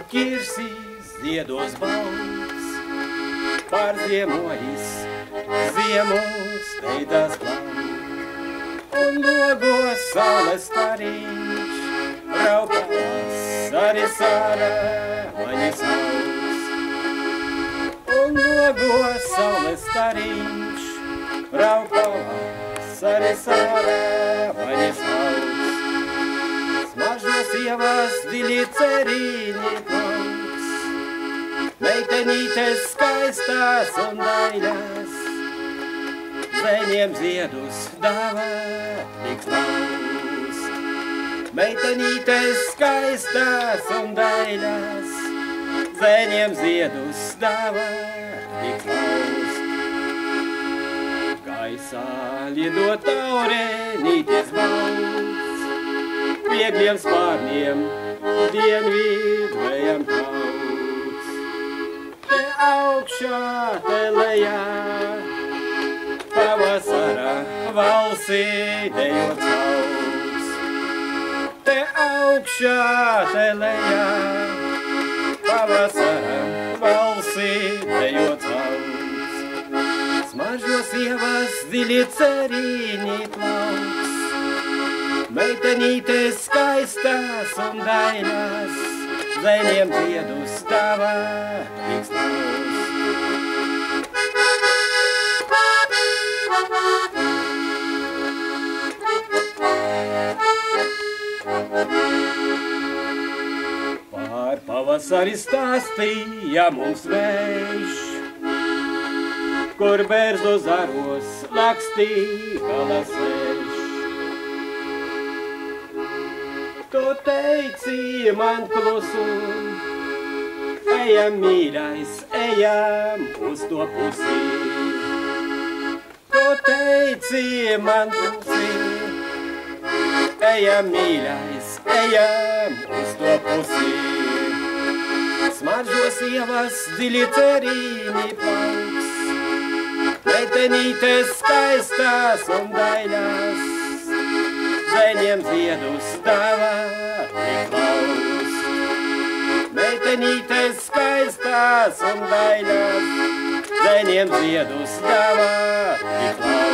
Kirsīs ziedos balts, pārziemojis ziemu steidzās plaukt. Un logos saules stariņš, raupās arī sāra maņas augs. Un logos saules stariņš, raupās arī sāra maņas augs. Smaržos ievās dziļi cerīņi plauks, meitenītes skaistās un daļās, zēņiem ziedus dāvā tik slaust. Meitenītes skaistās un daļās, zēņiem ziedus dāvā tik slaust. Gaisā lido taurenītes balts, viegliem spārniem dienvidvējam kauts. Te augšā, te lejā, pavasara valsī dejot sauc. Te augšā, te lejā, pavasara valsī dejot sauc. Smaržos ievas dziļi cerīņi plauks, meitenītes skaistās un daļās, zēņiem ziedus dāvā tik slaust. Pār pavasari stāstīja mums vējš, kur bērzu zaros lakstīgala sēž. Tu teici man klusu, ejam mīļais, ejam uz to pusi. Tu teici man klusi, ejam mīļais, ejam uz to pusi. Smaržos ievas dziļi cerīņi plauks, meitenītes skaistās un daļās, zēņiem ziedus dāvā tik klaust. Meitenītes skaistās un daļās, zēņiem ziedus dāvā tik klaust.